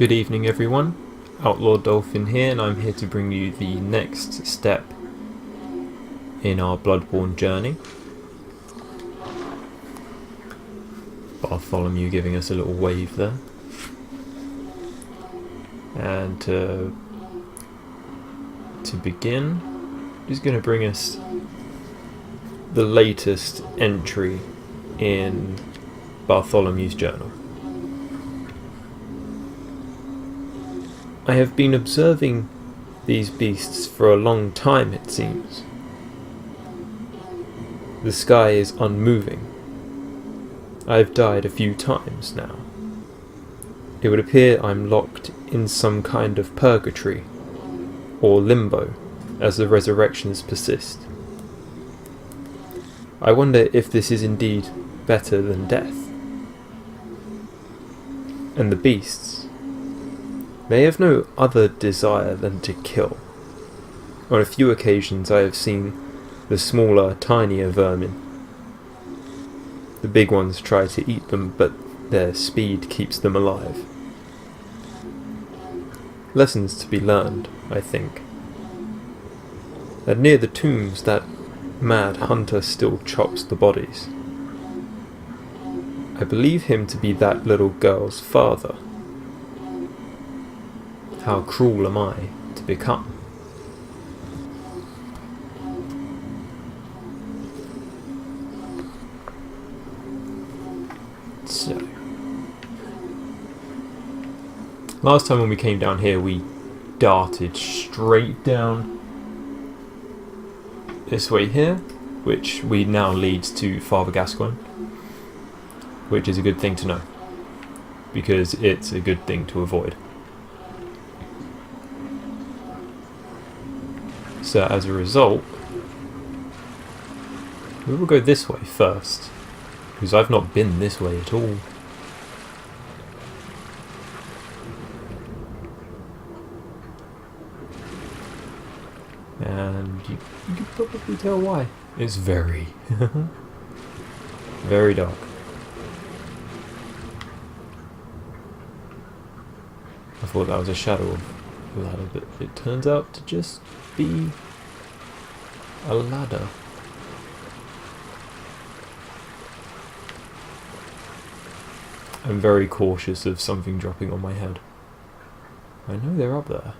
Good evening everyone, Outlaw Dolphin here, and I'm here to bring you the next step in our Bloodborne journey. Bartholomew giving us a little wave there. And to begin, he's going to bring us the latest entry in Bartholomew's journal. I have been observing these beasts for a long time, it seems. The sky is unmoving. I have died a few times now. It would appear I'm locked in some kind of purgatory, or limbo, as the resurrections persist. I wonder if this is indeed better than death. And the beasts, they have no other desire than to kill. On a few occasions I have seen the smaller, tinier vermin. The big ones try to eat them, but their speed keeps them alive. Lessons to be learned, I think. And near the tombs that mad hunter still chops the bodies. I believe him to be that little girl's father. How cruel am I to become? So, last time when we came down here we darted straight down this way here, which now leads to Father Gascoigne, which is a good thing to know, because it's a good thing to avoid. So as a result, we will go this way first, because I've not been this way at all. And you can probably tell why. It's very, very dark. I thought that was a shadow of a ladder, but it turns out to just be a ladder. I'm very cautious of something dropping on my head. I know they're up there.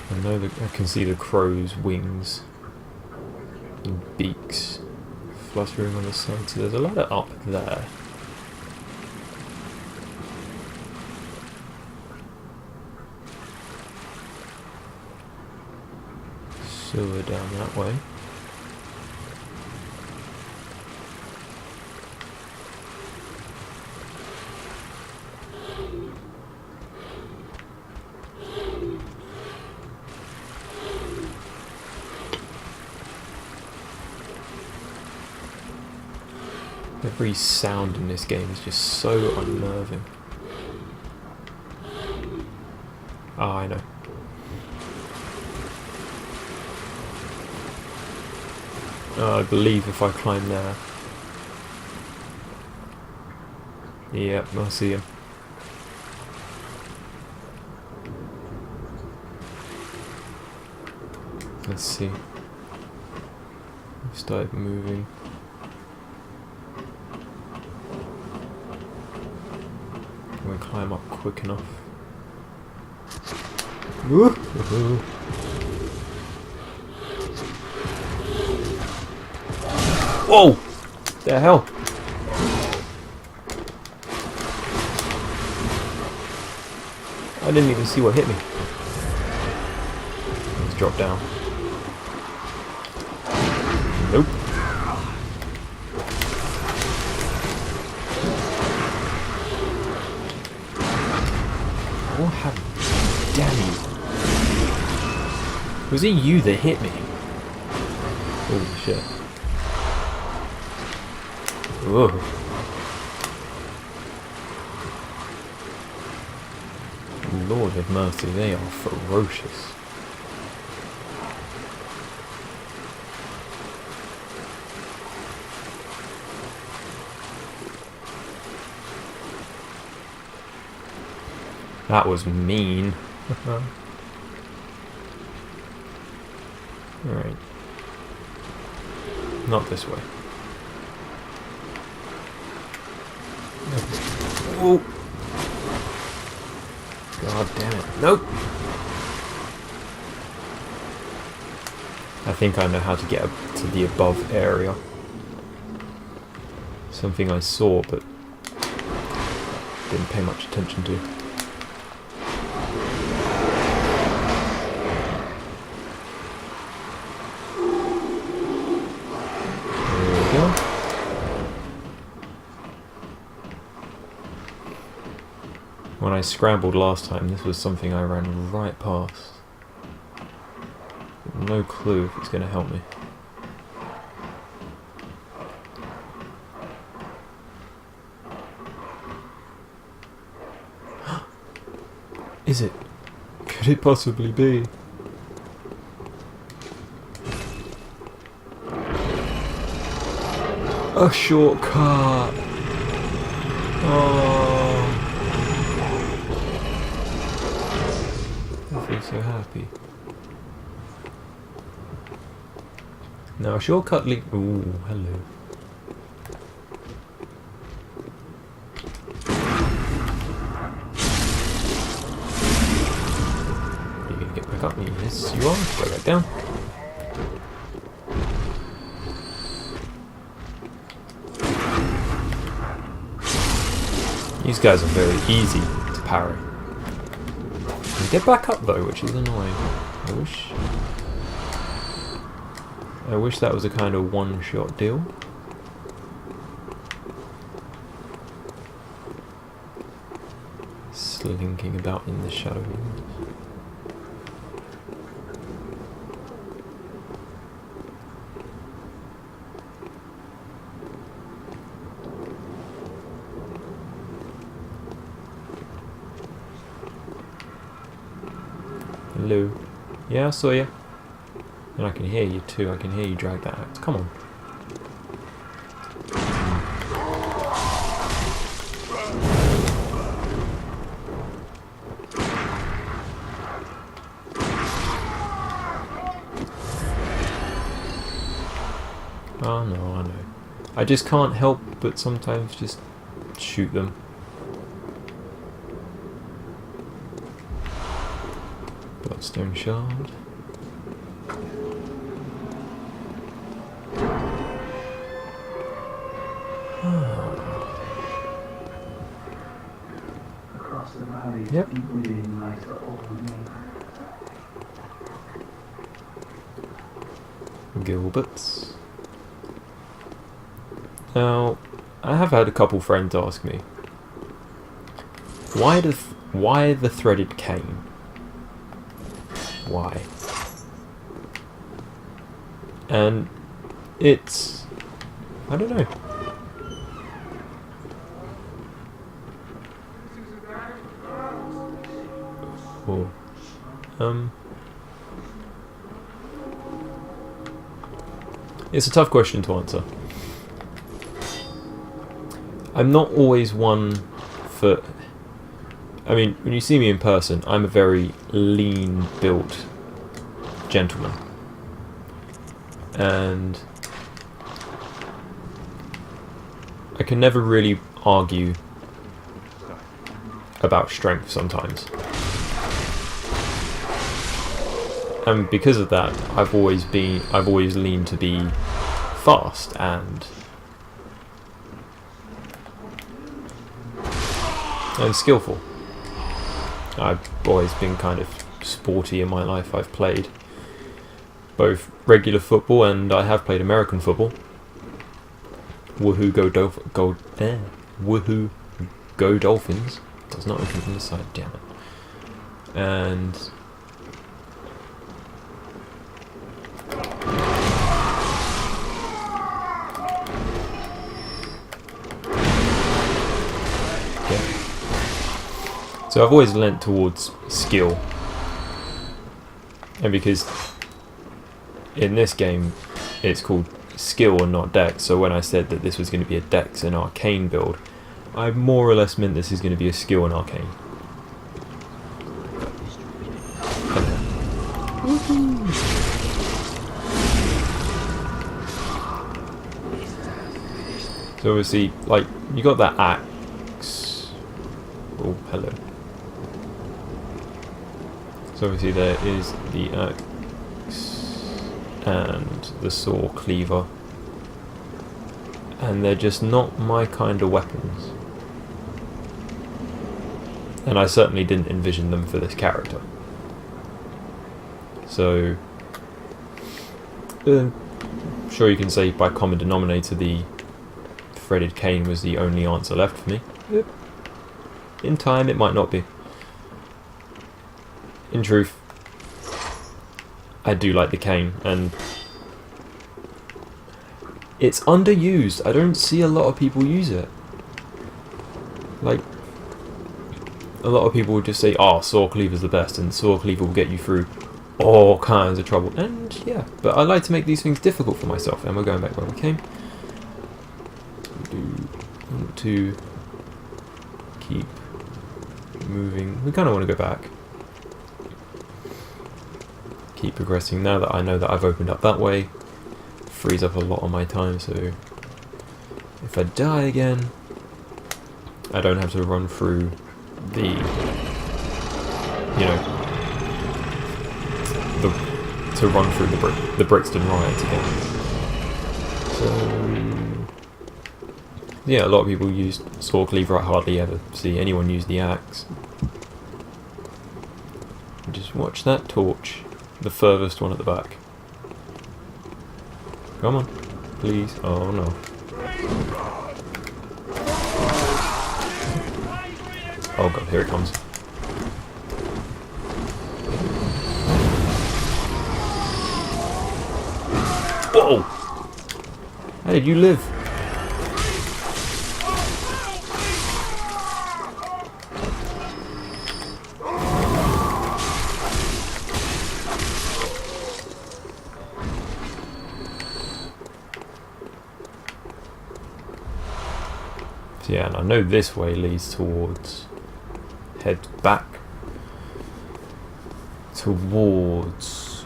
I know that I can see the crow's wings and beaks fluttering on the side, so there's a ladder up there. Sewer down that way. Every sound in this game is just so unnerving. Ah, I know. I believe if I climb there. Yep, I see him. Let's see. We've started moving. Can we climb up quick enough? Woo-hoo. Whoa! The hell? I didn't even see what hit me. Let's drop down. Nope. Oh, how damn you. Was it you that hit me? Holy shit. Whoa. Lord have mercy, they are ferocious. That was mean. Alright. Not this way. Oh! God damn it. Nope! I think I know how to get up to the above area. Something I saw but didn't pay much attention to. There we go. When I scrambled last time, this was something I ran right past. No clue if it's going to help me. Is it? Could it possibly be? A shortcut! Oh, I feel so happy. Now a shortcut link. Ooh, hello. Are you gonna get back up? Yes, you are. Go back down. These guys are very easy to parry. You get back up though, which is annoying. I wish that was a kind of one-shot deal. Slinking about in the shadows. Hello. Yeah, I saw you. And I can hear you too. I can hear you drag that axe. Come on. Oh no, I know. I just can't help but sometimes just shoot them. Bloodstone shard. Across the valley, Yep. deep within lies the old name. Gilberts. Now, I have had a couple friends ask me, why the threaded cane? Why? And it's, I don't know. Oh. It's a tough question to answer. I'm not always one for... I mean, when you see me in person, I'm a very lean-built gentleman. And I can never really argue about strength sometimes. And because of that, I've always leaned to be fast and skillful. I've always been kind of sporty in my life. I've played both regular football and I have played American football. Woohoo, woohoo, go Dolphins. Does not open from the side, damn it. And so I've always leant towards skill, and because in this game it's called skill and not dex, so when I said that this was going to be a dex and arcane build, I more or less meant this is going to be a skill and arcane. So obviously, like, you got that axe. Oh, hello. So obviously there is the axe and the saw cleaver. And they're just not my kind of weapons. And I certainly didn't envision them for this character. So, I'm sure you can say by common denominator the threaded cane was the only answer left for me. Yep. In time it might not be. In truth, I do like the cane, and it's underused. I don't see a lot of people use it. Like, a lot of people would just say, oh, saw cleaver's the best, and saw cleaver will get you through all kinds of trouble. And yeah, but I like to make these things difficult for myself, and we're going back where we came. We do want to keep moving. We kind of want to go back. Keep progressing. Now that I know that I've opened up that way, frees up a lot of my time, so if I die again, I don't have to run through the, you know, to run through the Brixton riots again. So yeah, a lot of people use saw cleaver. I hardly ever see anyone use the axe. Just watch that torch, the furthest one at the back. Come on, please. Oh no. Oh god, here it comes. Whoa! How did you live? So yeah, and I know this way leads towards... head back towards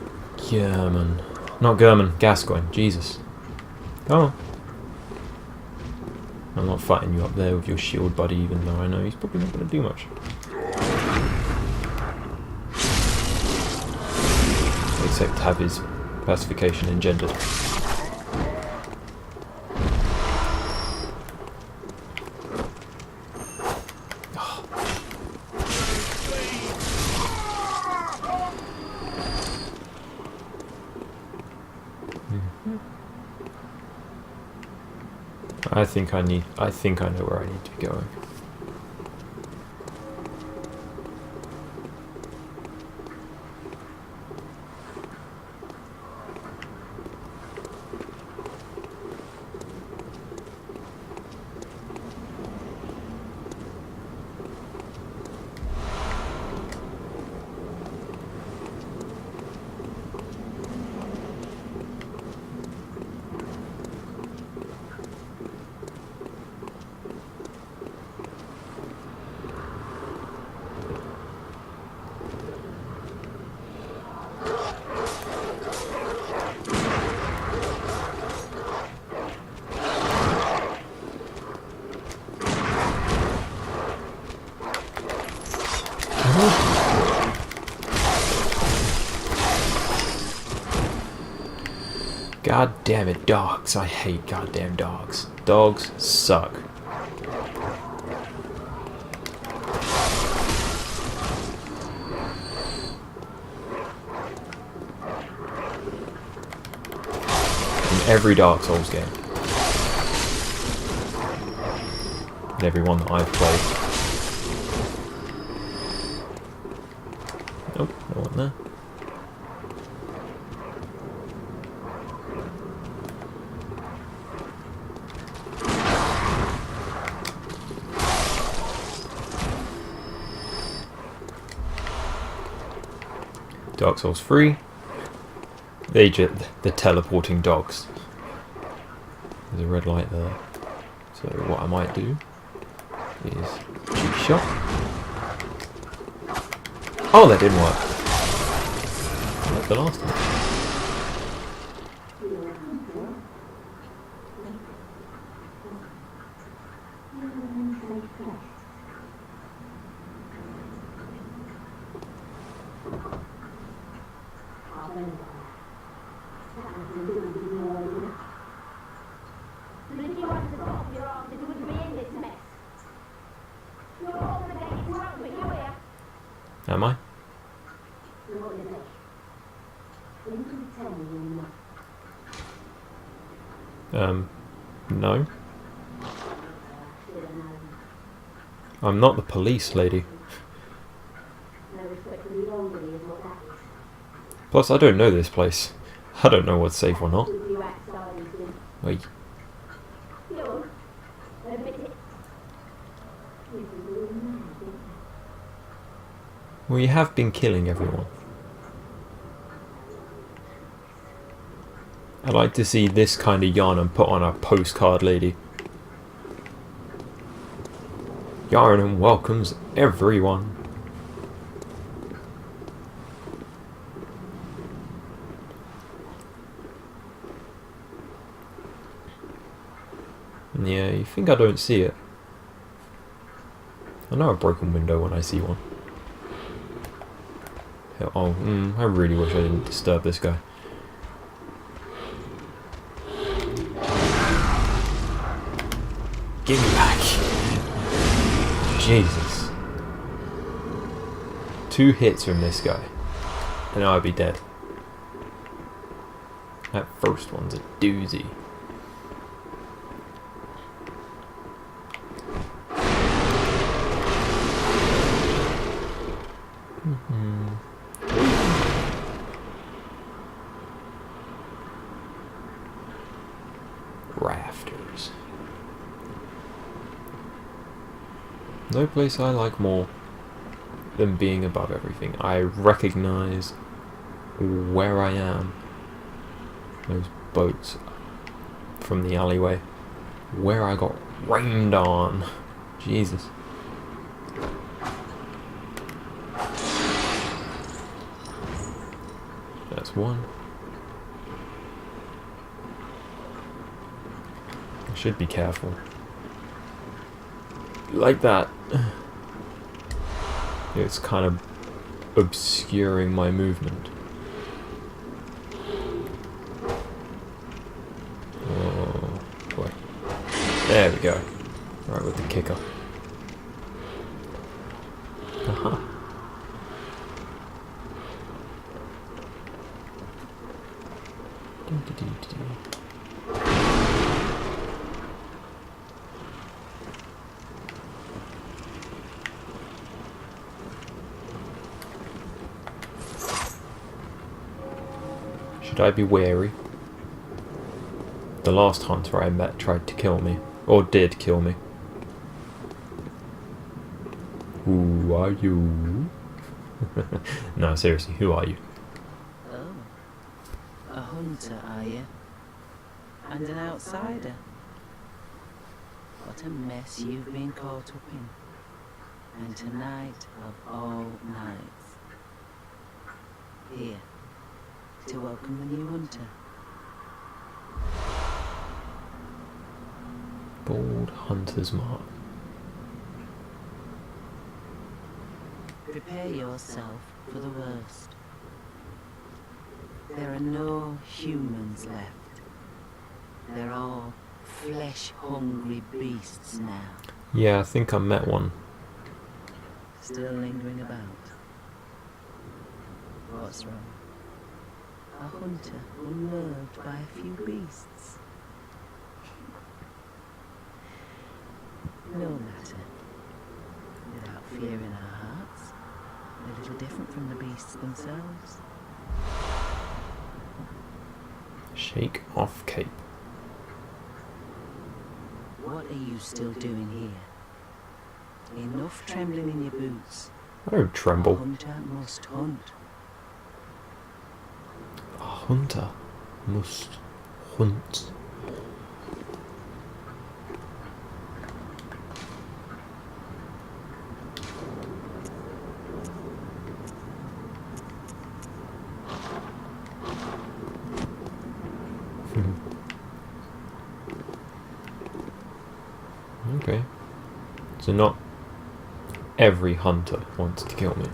German. Not German, Gascoigne. Jesus. Come on. I'm not fighting you up there with your shield buddy, even though I know he's probably not going to do much. Except have his pacification engendered. I think I know where I need to be going. God damn it, dogs. I hate goddamn dogs. Dogs suck. In every Dark Souls game. In every one that I've played. Nope, no one there. Dark Souls 3. The teleporting dogs. There's a red light there. So what I might do is cheap shot. Oh, that didn't work. Like the last time. But if you wanted to stop your arse, you wouldn't be in this mess. You're all gonna get drunk, but you here. Am I? No. I'm not the police, lady. Plus, I don't know this place. I don't know what's safe or not. Wait. We have been killing everyone. I'd like to see this kind of yharnam put on a postcard, lady. Yharnam welcomes everyone. Yeah, you think I don't see it? I know a broken window when I see one. Oh, I really wish I didn't disturb this guy. Give me back. Jesus. 2 hits from this guy, and I'd be dead. That first one's a doozy. Rafters. No place I like more than being above everything. I recognize where I am. Those boats from the alleyway. Where I got rained on. Jesus. That's one. I should be careful. Like that. It's kind of obscuring my movement. Oh boy. There we go. Right with the kicker. Aha. Should I be wary? The last hunter I met tried to kill me. Or did kill me. Who are you? No, seriously, who are you? Oh, a hunter, are you? And an outsider? What a mess you've been caught up in. And tonight of all nights. Here, to welcome the new hunter. Bald hunter's mark. Prepare yourself for the worst. There are no humans left. They're all flesh-hungry beasts now. Yeah, I think I met one. Still lingering about. What's wrong? A hunter unnerved by a few beasts. No matter. Without fear in our hearts, a little different from the beasts themselves. Shake off cape. What are you still doing here? Enough trembling in your boots. I don't A tremble. hunter must hunt. A hunter must hunt. Okay. So not every hunter wants to kill me.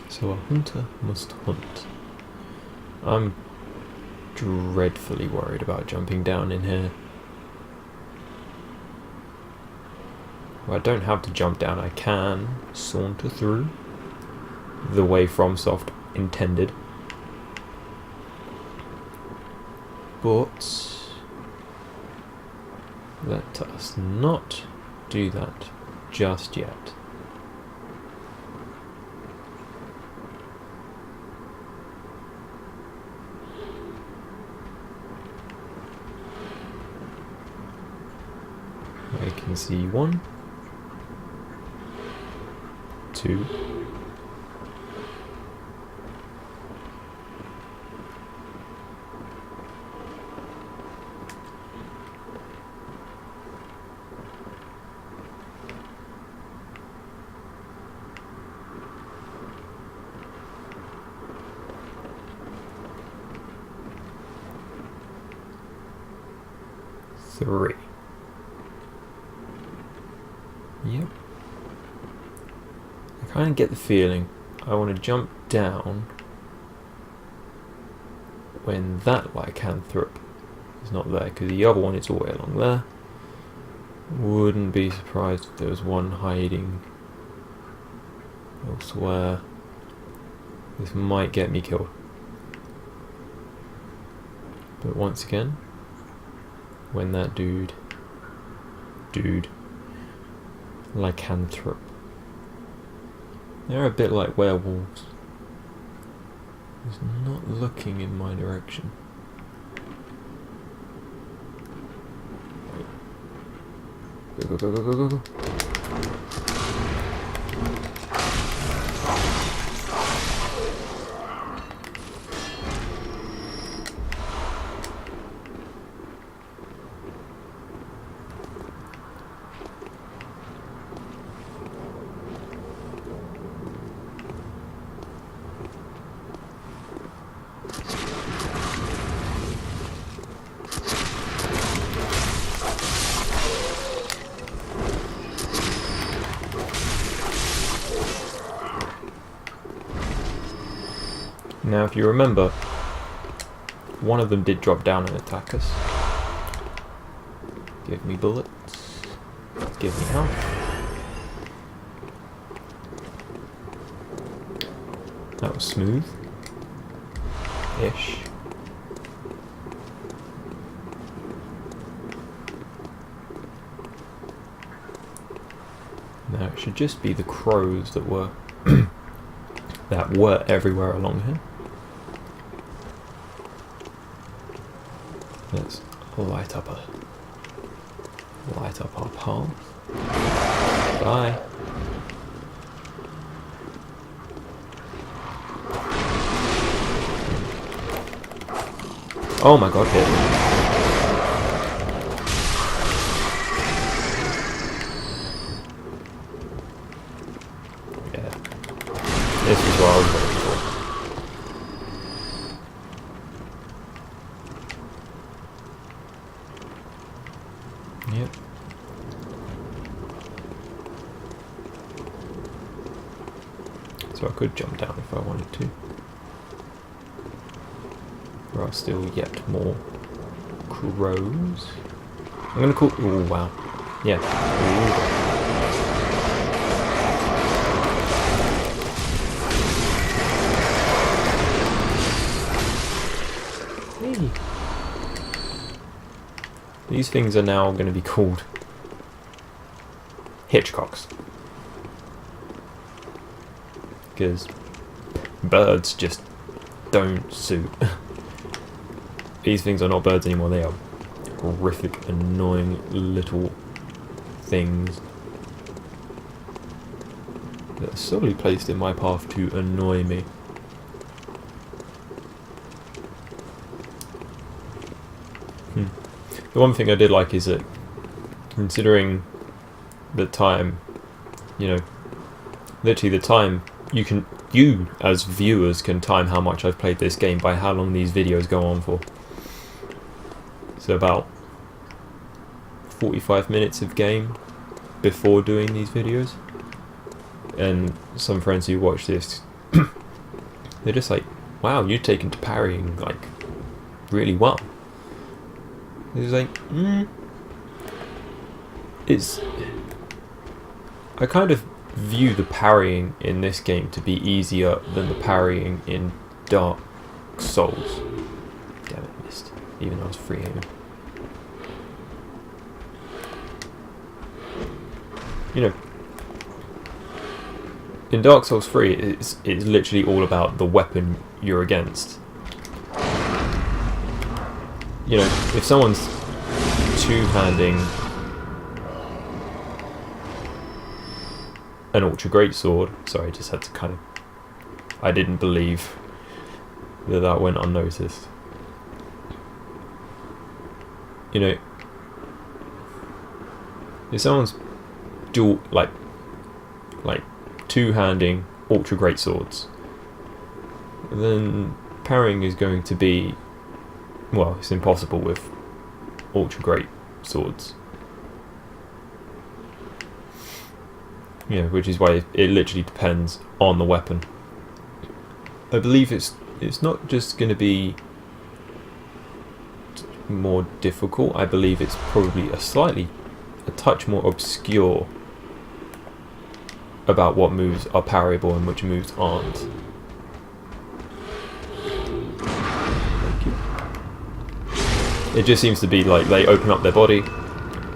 So a hunter must hunt. I'm dreadfully worried about jumping down in here. Well, I don't have to jump down, I can saunter through the way FromSoft intended. But let us not do that just yet. I can see 1, 2, 3. Yep. I kind of get the feeling I want to jump down when that lycanthrope is not there, because the other one is all the way along there. Wouldn't be surprised if there was one hiding elsewhere. This might get me killed. But once again, when that dude, lycanthrope, they're a bit like werewolves. He's not looking in my direction. Go, go, go, go, go, go, go. Now, if you remember, one of them did drop down and attack us. Give me bullets. Give me health. That was smooth. Ish. Now it should just be the crows that were everywhere along here. Let's light up our path. Bye. Oh my god, hit. Yeah. This is what I was looking for. Yep. So I could jump down if I wanted to. There are still yet more crows. I'm gonna call. Oh wow. Yeah. Hey. These things are now going to be called Hitchcocks. Because birds just don't suit. These things are not birds anymore, they are horrific, annoying little things that are solely placed in my path to annoy me. The one thing I did like is that, considering the time, you know, literally the time, you as viewers can time how much I've played this game by how long these videos go on for. So about 45 minutes of game before doing these videos. And some friends who watch this, they're just like, wow, you're taken to parrying like really well. It's like, I kind of view the parrying in this game to be easier than the parrying in Dark Souls. Damn it, missed. Even though I was free aiming. You know, in Dark Souls 3, it's literally all about the weapon you're against. You know, if someone's two-handing an ultra great sword, sorry, I just had to kind of, I didn't believe that went unnoticed. You know, if someone's dual, like two-handing ultra great swords, then parrying is going to be, well, it's impossible with ultra great swords. You know, which is why it literally depends on the weapon. I believe it's not just going to be more difficult. I believe it's probably a touch more obscure about what moves are parryable and which moves aren't. Thank you. It just seems to be like they open up their body,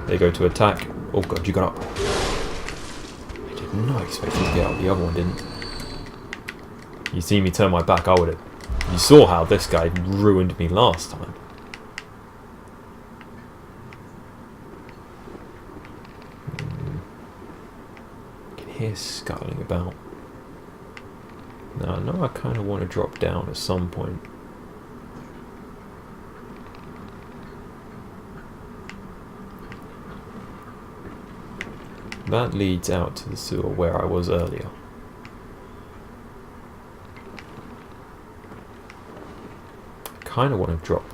they go to attack. Oh god, you got up. I did not expect you to get up, the other one didn't. You see me turn my back, I would have. You saw how this guy ruined me last time. Hear scuttling about. Now I know I kind of want to drop down at some point. That leads out to the sewer where I was earlier. I kind of want to drop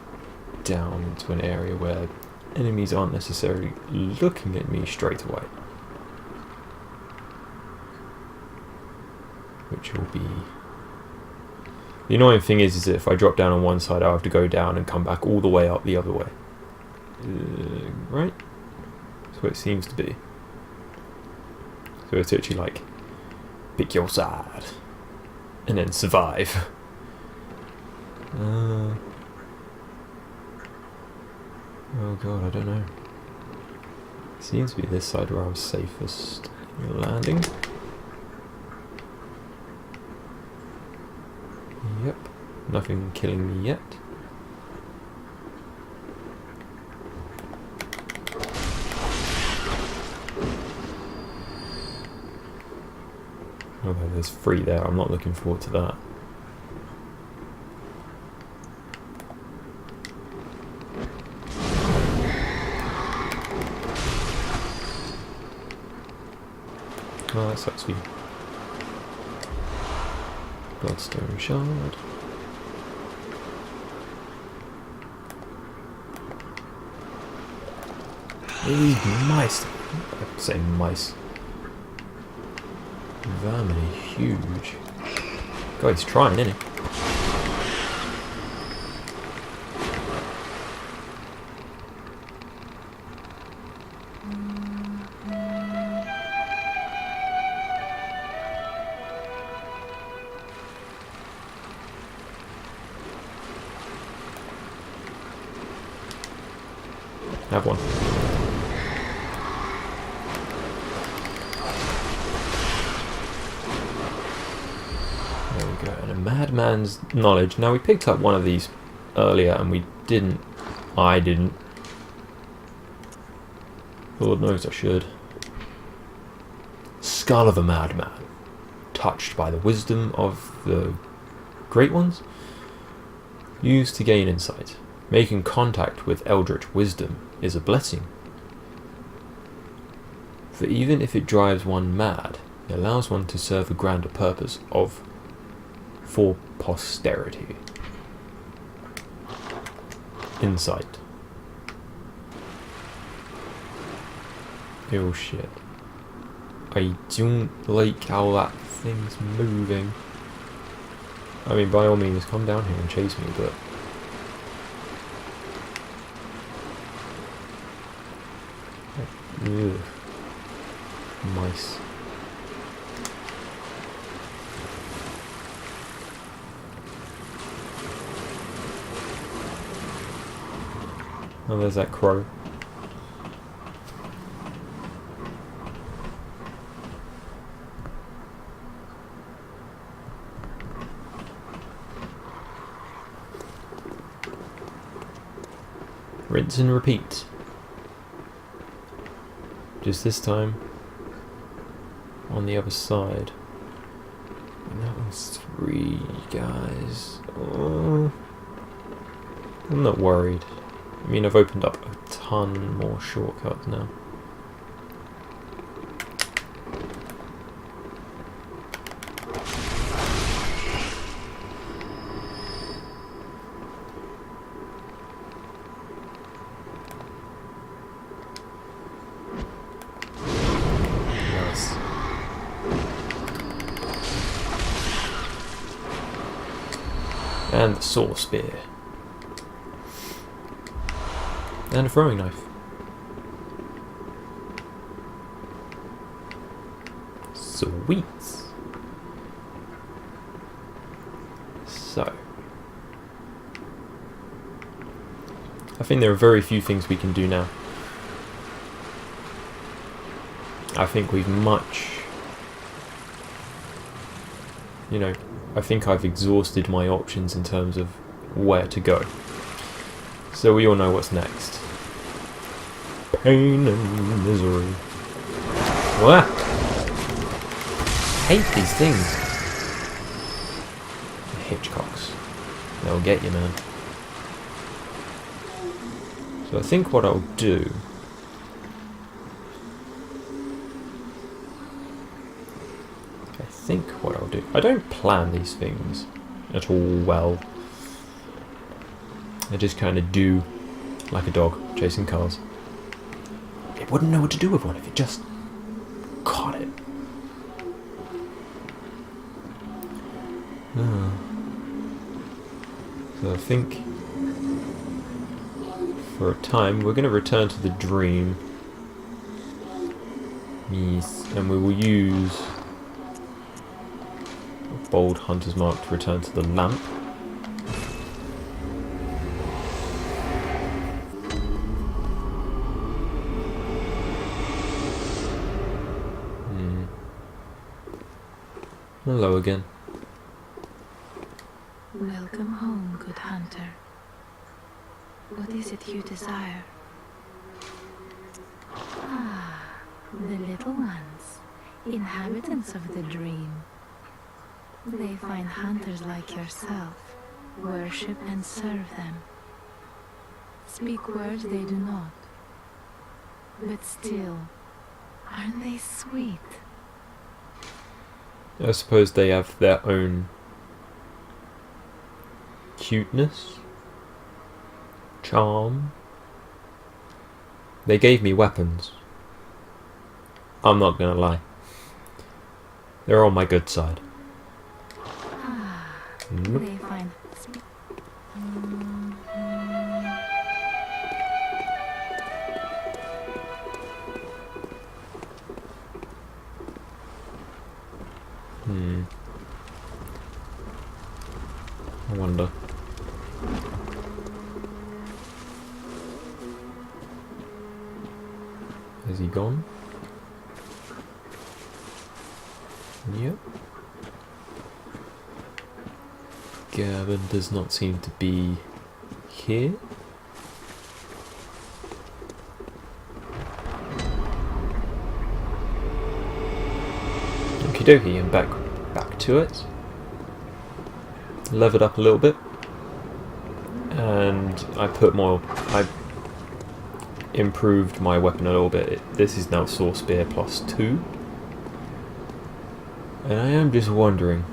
down into an area where enemies aren't necessarily looking at me straight away. Which will be... The annoying thing is that if I drop down on one side, I'll have to go down and come back all the way up the other way. Right? That's what it seems to be. So it's actually like, pick your side, and then survive. Oh god, I don't know. It seems to be this side where I was safest landing. Yep, nothing killing me yet. Although there's 3 there, I'm not looking forward to that. Oh, that sucks for you. Bloodstone shard. These mice. I'm saying mice. Vermin are huge. God, he's trying, isn't he? Have one. There we go. And a madman's knowledge. Now we picked up one of these earlier and we didn't. I didn't. Lord knows I should. Skull of a madman. Touched by the wisdom of the great ones. Used to gain insight. Making contact with eldritch wisdom is a blessing. For even if it drives one mad, it allows one to serve a grander purpose for posterity. Insight. Oh shit. I don't like how that thing's moving. I mean, by all means, come down here and chase me, but... Ugh. Mice. Oh, there's that crow. Rinse and repeat. Just this time on the other side. And that one's 3 guys. Oh, I'm not worried. I mean, I've opened up a ton more shortcuts now. Nice. And the saw spear. And a throwing knife. Sweet. So, I think there are very few things we can do now. I think we've I think I've exhausted my options in terms of where to go. So we all know what's next. Pain and misery. What? Hate these things. Hitchcocks. They'll get you, man. So I think what I'll do... I don't plan these things at all well. I just kind of do like a dog chasing cars. It wouldn't know what to do with one if it just caught it. So I think for a time we're going to return to the dream. Yes, and we will use a bold hunter's mark to return to the lamp. Hello again. Welcome home, good hunter. What is it you desire? Ah, the little ones, inhabitants of the dream. They find hunters like yourself, worship and serve them. Speak words they do not. But still, aren't they sweet? I suppose they have their own cuteness, charm. They gave me weapons. I'm not gonna lie. They're on my good side. Nope. They find I wonder. Has he gone? Yep. Gavin does not seem to be here. Okie dokie, and back to it. Levered up a little bit. And and I improved my weapon a little bit. This is now Sword Spear +2. And I am just wondering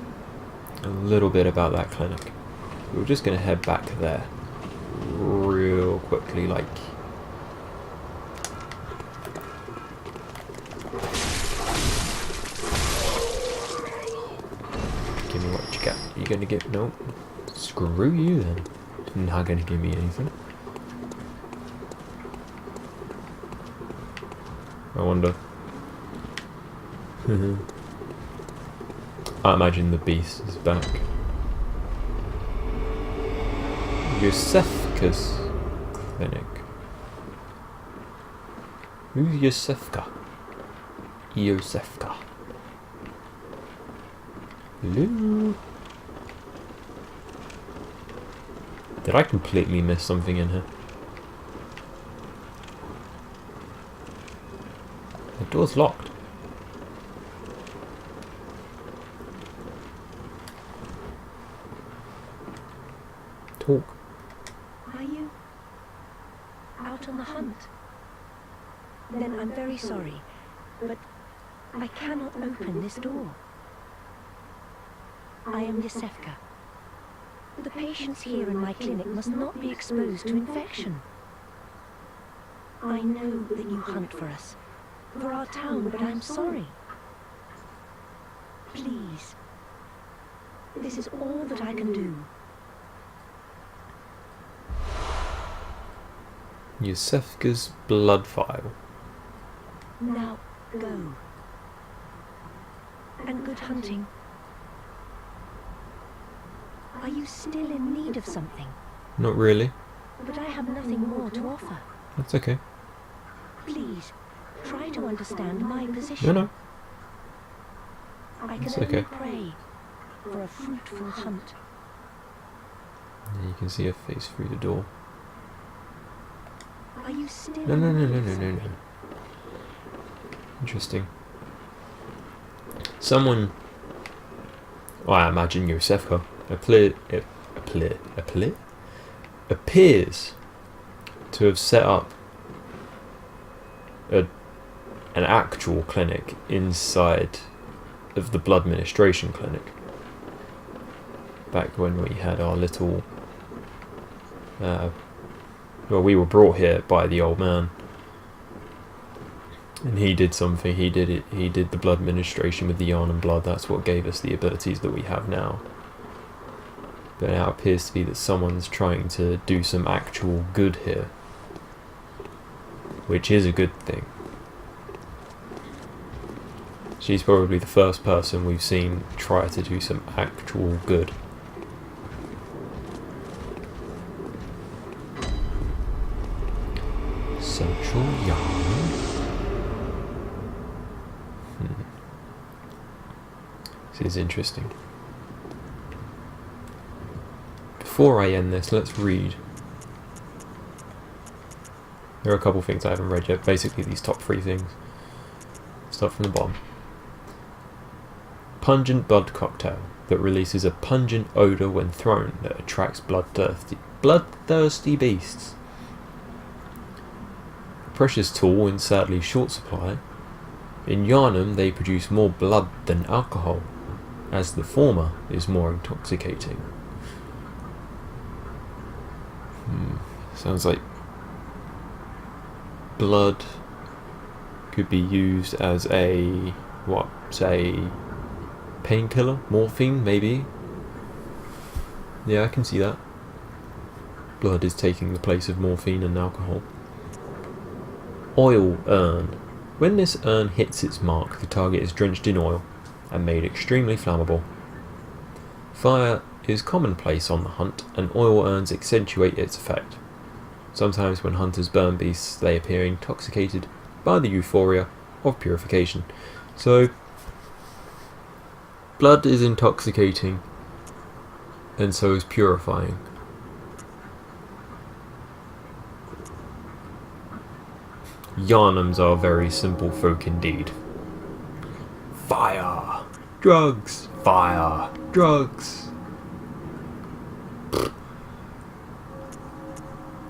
a little bit about that clinic. We're just going to head back there real quickly, like. Give me what you got. You going to get... Nope. Screw you then. You're not going to give me anything. I wonder. I imagine the beast is back. Yosefka's clinic. Who's Yosefka? Yosefka. Hello? Did I completely miss something in here? The door's locked. Talk. Are you out on the hunt? Then I'm very sorry, but I cannot open this door. I am Yosefka. The patients here in my clinic must not be exposed to infection. I know that you hunt for us, for our town, but I'm sorry. Please. This is all that I can do. Yosefka's blood vial. Now, go. And good hunting. Are you still in need of something? Not really. But I have nothing more to offer. That's okay. Please, try to understand my position. No. I can It's only okay. pray for a fruitful hunt. Yeah, you can see her face through the door. Are you still No. in need of something? Interesting. Someone, well, I imagine Yosefka, appears to have set up an actual clinic inside of the blood administration clinic. Back when we had our little, well, we were brought here by the old man. And he did something, he did the blood administration with the yharnam blood. That's what gave us the abilities that we have now. But now it appears to be that someone's trying to do some actual good here, which is a good thing. She's probably the first person we've seen try to do some actual good. Central Yard. This is interesting. Before I end this, let's read. There are a couple things I haven't read yet. Basically, these top 3 things. Start from the bottom. Pungent blood cocktail that releases a pungent odour when thrown that attracts bloodthirsty beasts. A precious tool in sadly short supply. In Yharnam, they produce more blood than alcohol, as the former is more intoxicating. Sounds like blood could be used as a, say, painkiller? Morphine, maybe? Yeah, I can see that. Blood is taking the place of morphine and alcohol. Oil urn. When this urn hits its mark, the target is drenched in oil and made extremely flammable. Fire is commonplace on the hunt, and oil urns accentuate its effect. Sometimes when hunters burn beasts, they appear intoxicated by the euphoria of purification. So, blood is intoxicating, and so is purifying. Yharnams are very simple folk indeed. Fire! Drugs! Fire! Drugs!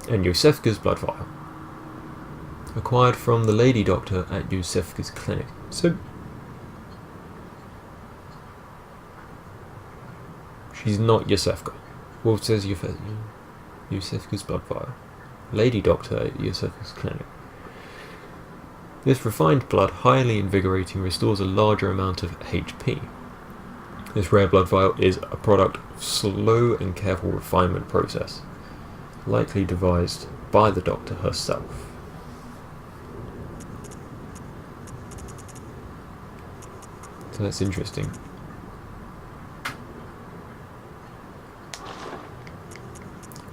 And Yosefka's blood vial. Acquired from the lady doctor at Yosefka's clinic. So she's not Yosefka. Well, it says Yosefka's blood vial. Lady doctor at Yosefka's clinic. This refined blood, highly invigorating, restores a larger amount of HP. This rare blood vial is a product of slow and careful refinement process, likely devised by the doctor herself. So that's interesting.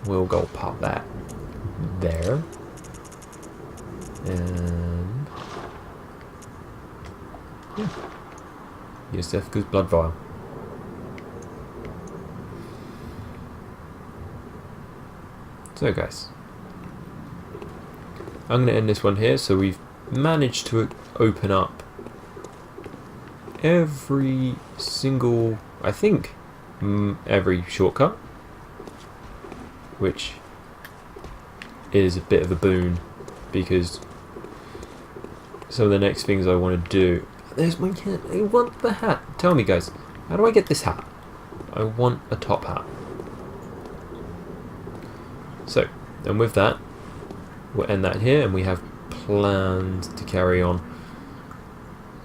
We'll go pop that there. And yeah. Yosefka's blood vial. So guys, I'm going to end this one here. So we've managed to open up every single, I think, every shortcut, which is a bit of a boon, because some of the next things I want to do. There's my hat. I want the hat. Tell me, guys, how do I get this hat? I want a top hat. So, and with that, we'll end that here, and we have plans to carry on.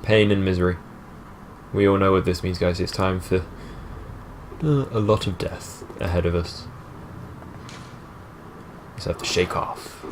Pain and misery. We all know what this means, guys. It's time for a lot of death ahead of us. Just have to shake off.